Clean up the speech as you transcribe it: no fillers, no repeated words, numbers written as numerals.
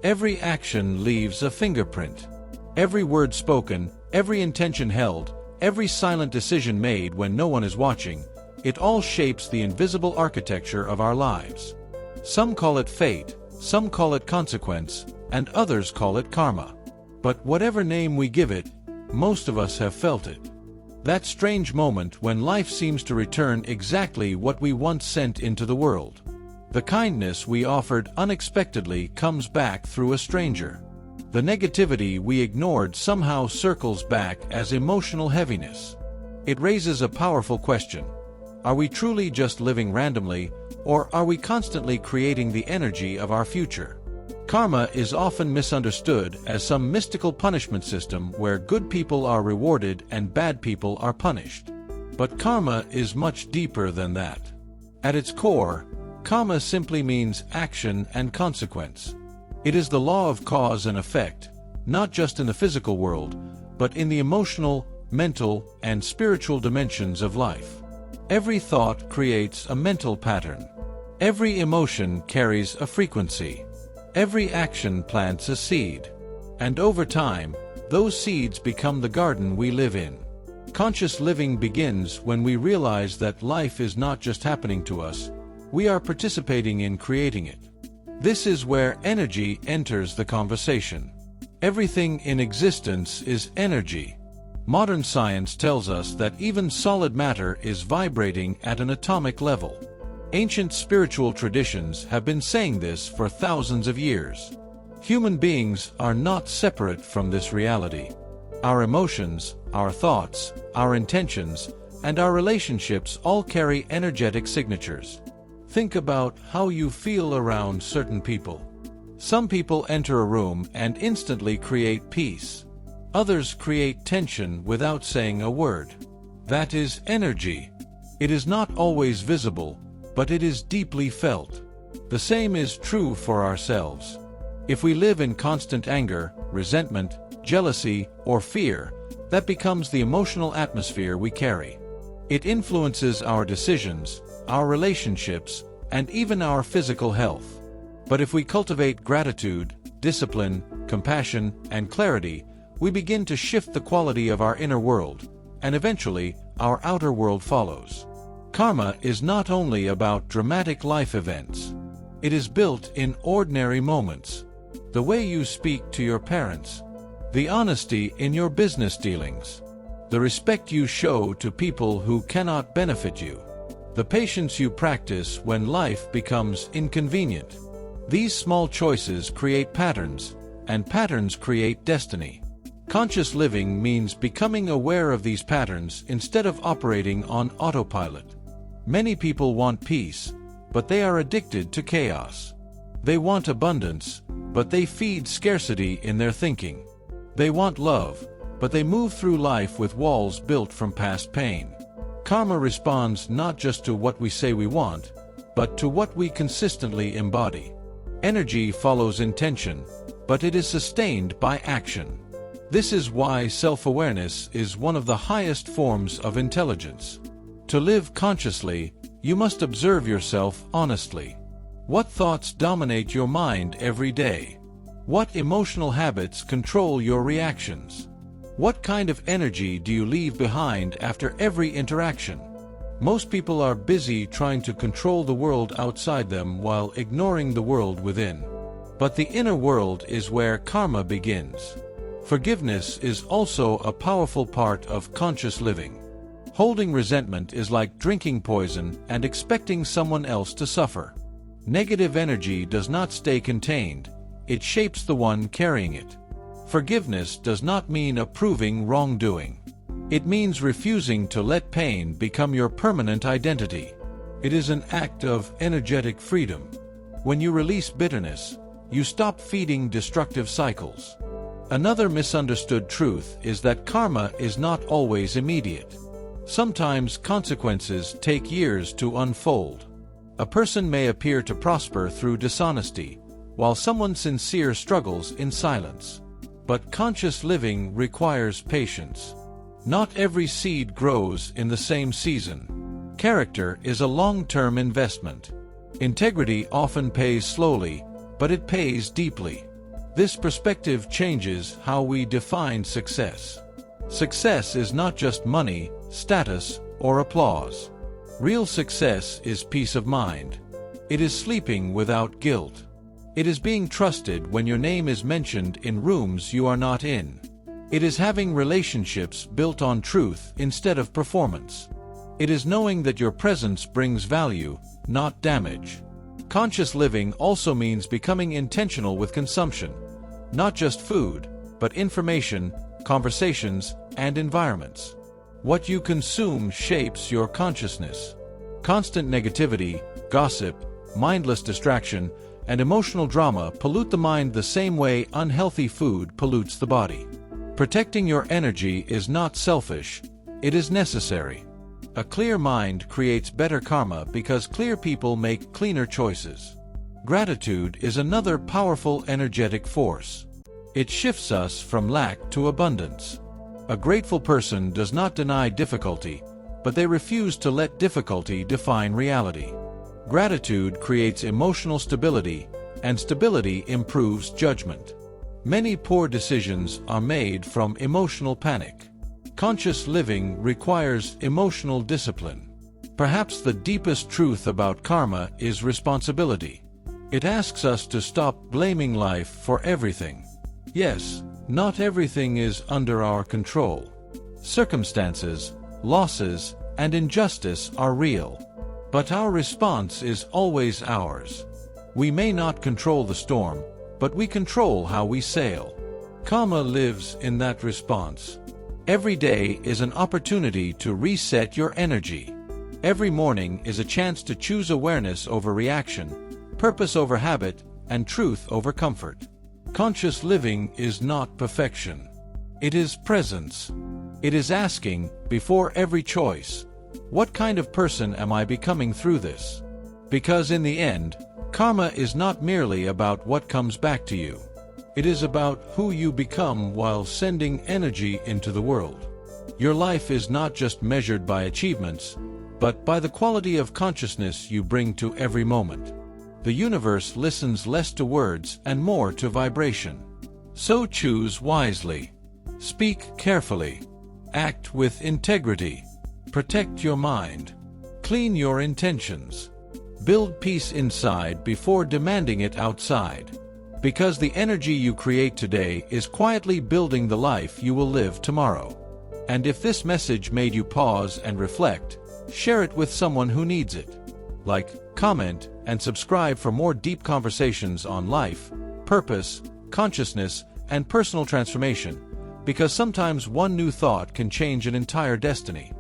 Every action leaves a fingerprint. Every word spoken, every intention held, every silent decision made when no one is watching, it all shapes the invisible architecture of our lives. Some call it fate, some call it consequence, and others call it karma. But whatever name we give it, most of us have felt it. That strange moment when life seems to return exactly what we once sent into the world. The kindness we offered unexpectedly comes back through a stranger. The negativity we ignored somehow circles back as emotional heaviness. It raises a powerful question. Are we truly just living randomly, or are we constantly creating the energy of our future? Karma is often misunderstood as some mystical punishment system where good people are rewarded and bad people are punished. But karma is much deeper than that. At its core, karma simply means action and consequence. It is the law of cause and effect, not just in the physical world, but in the emotional, mental, and spiritual dimensions of life. Every thought creates a mental pattern. Every emotion carries a frequency. Every action plants a seed. And over time, those seeds become the garden we live in. Conscious living begins when we realize that life is not just happening to us, we are participating in creating it. This is where energy enters the conversation. Everything in existence is energy. Modern science tells us that even solid matter is vibrating at an atomic level. Ancient spiritual traditions have been saying this for thousands of years. Human beings are not separate from this reality. Our emotions, our thoughts, our intentions, and our relationships all carry energetic signatures. Think about how you feel around certain people. Some people enter a room and instantly create peace. Others create tension without saying a word. That is energy. It is not always visible, but it is deeply felt. The same is true for ourselves. If we live in constant anger, resentment, jealousy, or fear, that becomes the emotional atmosphere we carry. It influences our decisions, our relationships, and even our physical health. But if we cultivate gratitude, discipline, compassion, and clarity, we begin to shift the quality of our inner world, and eventually, our outer world follows. Karma is not only about dramatic life events. It is built in ordinary moments. The way you speak to your parents, the honesty in your business dealings, the respect you show to people who cannot benefit you, the patience you practice when life becomes inconvenient. These small choices create patterns, and patterns create destiny. Conscious living means becoming aware of these patterns instead of operating on autopilot. Many people want peace, but they are addicted to chaos. They want abundance, but they feed scarcity in their thinking. They want love, but they move through life with walls built from past pain. Karma responds not just to what we say we want, but to what we consistently embody. Energy follows intention, but it is sustained by action. This is why self-awareness is one of the highest forms of intelligence. To live consciously, you must observe yourself honestly. What thoughts dominate your mind every day? What emotional habits control your reactions? What kind of energy do you leave behind after every interaction? Most people are busy trying to control the world outside them while ignoring the world within. But the inner world is where karma begins. Forgiveness is also a powerful part of conscious living. Holding resentment is like drinking poison and expecting someone else to suffer. Negative energy does not stay contained, it shapes the one carrying it. Forgiveness does not mean approving wrongdoing. It means refusing to let pain become your permanent identity. It is an act of energetic freedom. When you release bitterness, you stop feeding destructive cycles. Another misunderstood truth is that karma is not always immediate. Sometimes consequences take years to unfold. A person may appear to prosper through dishonesty, while someone sincere struggles in silence. But conscious living requires patience. Not every seed grows in the same season. Character is a long-term investment. Integrity often pays slowly, but it pays deeply. This perspective changes how we define success. Success is not just money, status, or applause. Real success is peace of mind. It is sleeping without guilt. It is being trusted when your name is mentioned in rooms you are not in. It is having relationships built on truth instead of performance. It is knowing that your presence brings value, not damage. Conscious living also means becoming intentional with consumption. Not just food, but information, conversations, and environments. What you consume shapes your consciousness. Constant negativity, gossip, mindless distraction, and emotional drama pollute the mind the same way unhealthy food pollutes the body. Protecting your energy is not selfish, it is necessary. A clear mind creates better karma because clear people make cleaner choices. Gratitude is another powerful energetic force. It shifts us from lack to abundance. A grateful person does not deny difficulty, but they refuse to let difficulty define reality. Gratitude creates emotional stability, and stability improves judgment. Many poor decisions are made from emotional panic. Conscious living requires emotional discipline. Perhaps the deepest truth about karma is responsibility. It asks us to stop blaming life for everything. Yes, not everything is under our control. Circumstances, losses, and injustice are real. But our response is always ours. We may not control the storm, but we control how we sail. Karma lives in that response. Every day is an opportunity to reset your energy. Every morning is a chance to choose awareness over reaction, purpose over habit, and truth over comfort. Conscious living is not perfection. It is presence. It is asking, before every choice, what kind of person am I becoming through this? Because in the end, karma is not merely about what comes back to you. It is about who you become while sending energy into the world. Your life is not just measured by achievements, but by the quality of consciousness you bring to every moment. The universe listens less to words and more to vibration. So choose wisely. Speak carefully. Act with integrity. Protect your mind. Clean your intentions. Build peace inside before demanding it outside. Because the energy you create today is quietly building the life you will live tomorrow. And if this message made you pause and reflect, share it with someone who needs it. Like, comment, and subscribe for more deep conversations on life, purpose, consciousness, and personal transformation, because sometimes one new thought can change an entire destiny.